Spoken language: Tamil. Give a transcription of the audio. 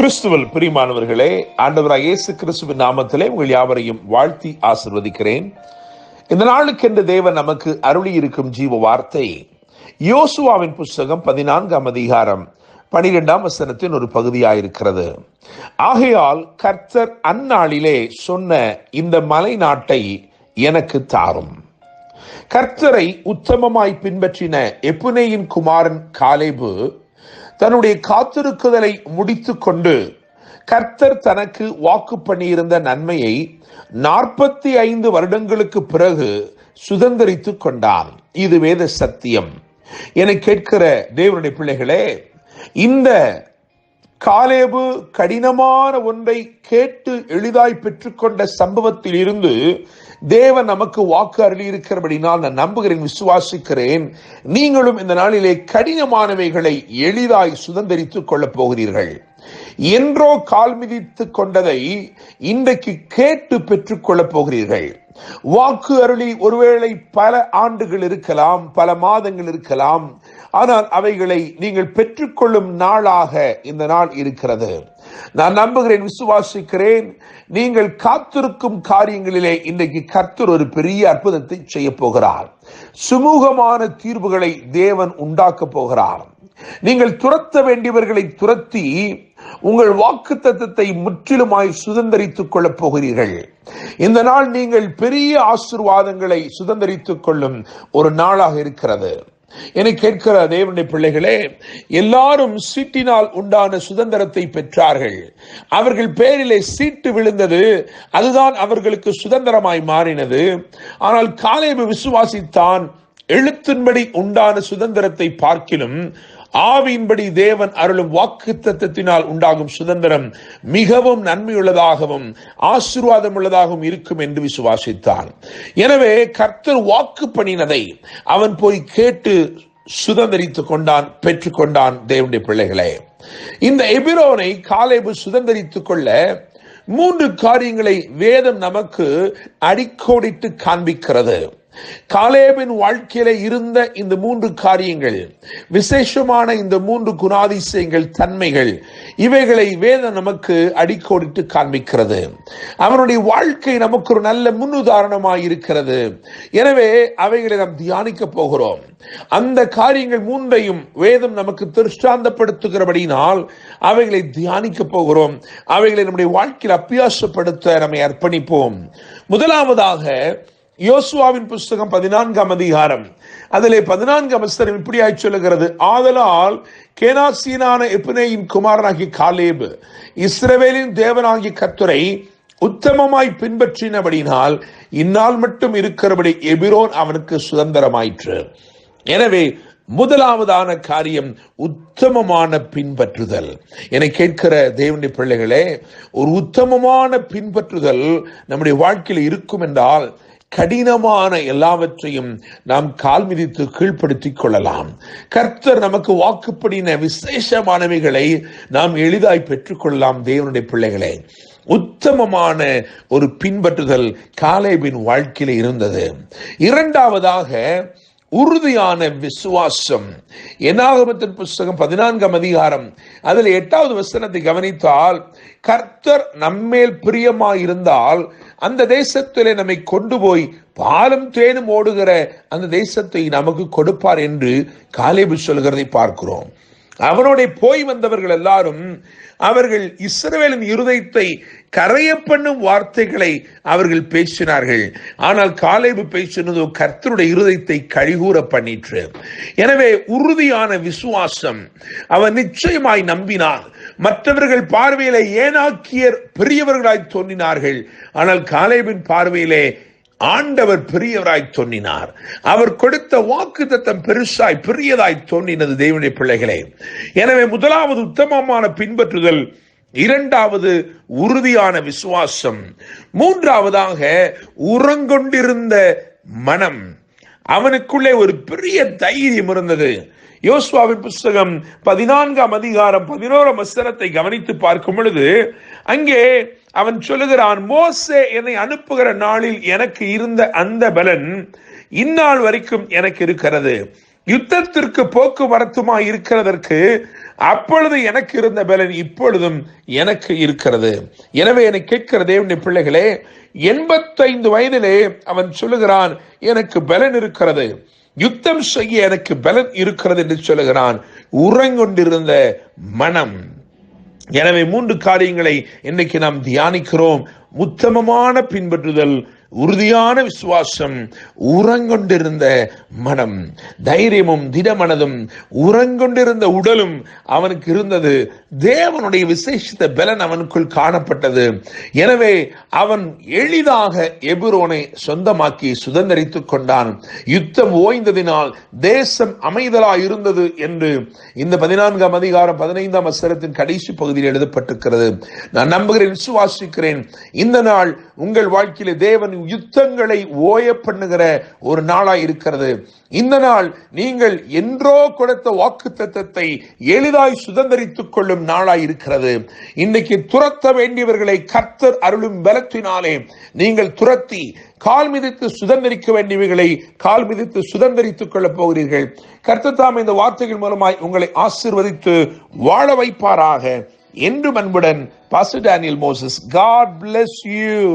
கிறிஸ்துவில் பிரியமானவர்களே, ஆண்டவராகிய இயேசு கிறிஸ்துவின் நாமத்திலே உங்கள் யாவரையும் வாழ்த்தி ஆசீர்வதிக்கிறேன். இந்த நாளுக்கென்று தேவன் நமக்கு அருளி இருக்கும் ஜீவ வார்த்தை யோசுவாவின் புஸ்தகம் 14ஆம் அதிகாரம் 12ஆம் வசனத்தின் ஒரு பகுதியாயிருக்கிறது. ஆகையால் கர்த்தர் அந்நாளிலே சொன்ன இந்த மலை நாட்டை எனக்கு தாரும். கர்த்தரை உத்தமமாய் பின்பற்றின எப்புனேயின் குமாரன் காலேபு தன்னுடைய காத்திருக்குதலை முடித்து கொண்டு கர்த்தர் தனக்கு வாக்கு பண்ணியிருந்த நன்மையை 45 வருடங்களுக்கு பிறகு சுதந்திரித்துக் கொண்டான். இது வேத சத்தியம். என கேட்கிற தேவனுடைய பிள்ளைகளே, இந்த காலேபு கடினமான ஒன்றை கேட்டு எளிதாய் பெற்றுக்கொண்ட சம்பவத்தில் இருந்து தேவன் நமக்கு வாக்கு அருளி இருக்கிறபடினால் நான் நம்புகிறேன், விசுவாசிக்கிறேன், நீங்களும் இந்த நாளிலே கடினமானவைகளை எளிதாய் சுதந்திரித்துக் கொள்ளப் போகிறீர்கள். என்றோ கால் மிதித்துக் கொண்டதை இன்றைக்கு கேட்டு பெற்றுக் கொள்ளப் போகிறீர்கள். வாக்கு அருளி ஒருவேளை பல ஆண்டுகள் இருக்கலாம், பல மாதங்கள் இருக்கலாம், ஆனால் அவைகளை நீங்கள் பெற்றுக்கொள்ளும் நாளாக இந்த நாள் இருக்கிறது. நான் நம்புகிறேன், விசுவாசிக்கிறேன், நீங்கள் காத்திருக்கும் காரியங்களிலே இன்றைக்கு கர்த்தர் ஒரு பெரிய அற்புதத்தை செய்ய போகிறார். சுமூகமான தீர்வுகளை தேவன் உண்டாக்க போகிறார். நீங்கள் துரத்த வேண்டியவர்களை துரத்தி உங்கள் வாக்குத்தத்தத்தை முற்றிலுமாய் சுதந்திரித்துக் கொள்ளப் போகிறீர்கள். இந்த நாள் நீங்கள் பெரிய ஆசீர்வாதங்களை சுதந்திரித்துக் கொள்ளும் ஒரு நாளாக இருக்கிறது. என்னை கேட்கிற தேவனுடைய பிள்ளைகளே, எல்லாரும் சீட்டினால் உண்டான சுதந்திரத்தை பெற்றார்கள். அவர்கள் பேரிலே சீட்டு விழுந்தது, அதுதான் அவர்களுக்கு சுதந்திரமாய் மாறினது. ஆனால் காலேபு விசுவாசித்தான், எழுத்தின்படி உண்டான சுதந்திரத்தை பார்க்கிலும் ஆவியின்படி தேவன் அருளும் வாக்குத்தத்தத்தினால் உண்டாகும் சுதந்திரம் மிகவும் நன்மையுள்ளதாகவும் ஆசீர்வாதம் உள்ளதாகவும் இருக்கும் என்று விசுவாசித்தான். எனவே கர்த்தர் வாக்கு பண்ணினதை அவன் போய் கேட்டு சுதந்திரித்துக் கொண்டான், பெற்றுக்கொண்டான். தேவனுடைய பிள்ளைகளே, இந்த எபிரோனை காலேபு சுதந்திரித்துக் கொள்ள 3 காரியங்களை வேதம் நமக்கு அடிக்கோடிட்டு காண்பிக்கிறது. காலேபின் வாழ்க்கையில இருந்த இந்த 3 காரியங்கள், விசேஷமான இந்த 3 குணாதிசயங்கள், தன்மைகள், இவைகளை வேதம் நமக்கு அடிக்கோடிட்டு காண்பிக்கிறது. அவனுடைய வாழ்க்கை நமக்கு ஒரு நல்ல முன்னுதாரணமாய் இருக்கிறது. எனவே அவைகளை நாம் தியானிக்க போகிறோம். அந்த காரியங்கள் 3ஐயும் வேதம் நமக்கு திருஷ்டாந்தப்படுத்துகிறபடினால் அவைகளை தியானிக்க போகிறோம். அவைகளை நம்முடைய வாழ்க்கையில் அபியாசப்படுத்த நம்மை அர்ப்பணிப்போம். முதலாவதாக யோசுவாவின் புஸ்தகம் 14ஆம் அதிகாரம், அதிலே 14ஆம் வசனம் இப்படியாய் சொல்லுகிறது: ஆதலால் கேனாசியனான எப்புனேயின் குமாரனாகிய காலேபு இஸ்ரவேலின் தேவனாகிய கர்த்தரை உத்தமமாய் பின்பற்றினபடினால் இந்நாள் மட்டும் இருக்கிறபடி எபிரோன் அவனுக்கு சுதந்திரமாயிற்று. எனவே முதலாவதான காரியம் உத்தமமான பின்பற்றுதல். என்னை கேட்கிற தேவனுடைய பிள்ளைகளே, ஒரு உத்தமமான பின்பற்றுதல் நம்முடைய வாழ்க்கையில் இருக்கும் என்றால் கடினமான எல்லாவற்றையும் நாம் கால் மிதித்து கீழ்ப்படுத்திக் கொள்ளலாம். கர்த்தர் நமக்கு வாக்குப்படின விசேஷமானவைகளை நாம் எளிதாய் பெற்றுக்கொள்ளலாம். தேவனுடைய பிள்ளைகளே, உத்தமமான ஒரு பின்பற்றுதல் காலேபின் வாழ்க்கையில் இருந்தது. இரண்டாவதாக உறுதியான விசுவாசம். என்னாகமத்தின் புஸ்தகம் 14ஆம் அதிகாரம், அதில் 8வது வசனத்தை கவனித்தால், கர்த்தர் நம்மேல் பிரியமாயிருந்தால் அந்த தேசத்திலே நம்மை கொண்டு போய் பாலும் தேனும் ஓடுகிற அந்த தேசத்தை நமக்கு கொடுப்பார் என்று காலேபு சொல்கிறதை பார்க்கிறோம். அவனோட போய் வந்தவர்கள் எல்லாரும் அவர்கள் இஸ்ரவேலின் இருதயத்தை கரைய பண்ணும் வார்த்தைகளை அவர்கள் பேசினார்கள். ஆனால் காலேபு பேசினதோ கர்த்தருடைய இருதயத்தை கழிகூற பண்ணிற்று. எனவே உறுதியான விசுவாசம். அவன் நிச்சயமாய் நம்பினான். மற்றவர்கள் பார்வையிலே ஏனாக்கியர் பெரியவர்களாய் தோன்றினார்கள். ஆனால் காலேபின் பார்வையிலே ஆண்டவர் பெரியவராய் தோன்றினார். அவர் கொடுத்த வாக்குத்தத்தம் பெருசாய் பெரியதாய் தோன்றினது. தேவனுடைய பிள்ளைகளே, எனவே முதலாவது உத்தமமான பின்பற்றுதல், இரண்டாவது உறுதியான விசுவாசம், மூன்றாவதாக உறங்கொண்டிருந்த மனம். அவனுக்குள்ளே ஒரு பெரிய தைரியம் இருந்தது. யோசுவாவின் புஸ்தகம் 14ஆம் அதிகாரம் 11ஆம் வசனத்தை கவனித்து பார்க்கும் பொழுது அங்கே அவன் சொல்லுகிறான், மோசே என்னை அனுப்புகிற நாளில் எனக்கு இருந்த அந்த பலன் இந்நாள் வரைக்கும் எனக்கு இருக்கிறது. யுத்தத்திற்கு போக்குவரத்துமாய் இருக்கிறதற்கு அப்பொழுது எனக்கு இருந்த பலன் இப்பொழுதும் எனக்கு இருக்கிறது. எனவே என்னை கேட்கிற தேவனுடைய பிள்ளைகளே, 85 வயதிலே அவன் சொல்லுகிறான், எனக்கு பலன் இருக்கிறது, யுத்தம் செய்ய எனக்கு பலன் இருக்கிறது என்று சொல்லுகிறான். உறங்கொண்டிருந்த மனம். எனவே 3 காரியங்களை இன்னைக்கு நாம் தியானிக்கிறோம். உத்தமமான பின்பற்றுதல், உறுதியான விசுவாசம், உறங்கொண்டிருந்த மனம், தைரியமும் திடமனதும் உறங்கொண்டிருந்த உடலும் அவனுக்கு இருந்தது. தேவனுடைய விசேஷித்த பலன் அவனுக்குள் காணப்பட்டது. எனவே அவன் எளிதாக எபிரோனை சொந்தமாக்கி சுதந்திரித்துக் கொண்டான். யுத்தம் ஓய்ந்ததினால் தேசம் அமைதலாய் இருந்தது என்று இந்த 14ஆம் அதிகாரம் 15ஆம் வசனத்தின் கடைசி பகுதியில் எழுதப்பட்டிருக்கிறது. நான் நம்புகிறேன், விசுவாசிக்கிறேன், இந்த நாள் உங்கள் வாழ்க்கையிலே தேவன் யுத்தங்களை ஓய பண்ணுகிற ஒரு நாளாய் இருக்கிறது. இந்த நாள் நீங்கள் என்றோ கொடுத்த வாக்குத்தத்தத்தை எளிதாய் சுதந்திரித்துக் கொள்ளும் நாளாய் இருக்கிறது. இன்னைக்கு துரத்த வேண்டியவர்களை கர்த்தர் அருளும் பலத்தினாலே நீங்கள் துரத்தி கால் மிதித்து சுதந்திரிக்க வேண்டியவைகளை கால் மிதித்து சுதந்திரித்துக் கொள்ளப் போகிறீர்கள். கர்த்தர் தாம் இந்த வார்த்தைகள் மூலமாய் உங்களை ஆசீர்வதித்து வாழ வைப்பாராக. என்று அன்புடன் pastor Daniel Moses. God bless you.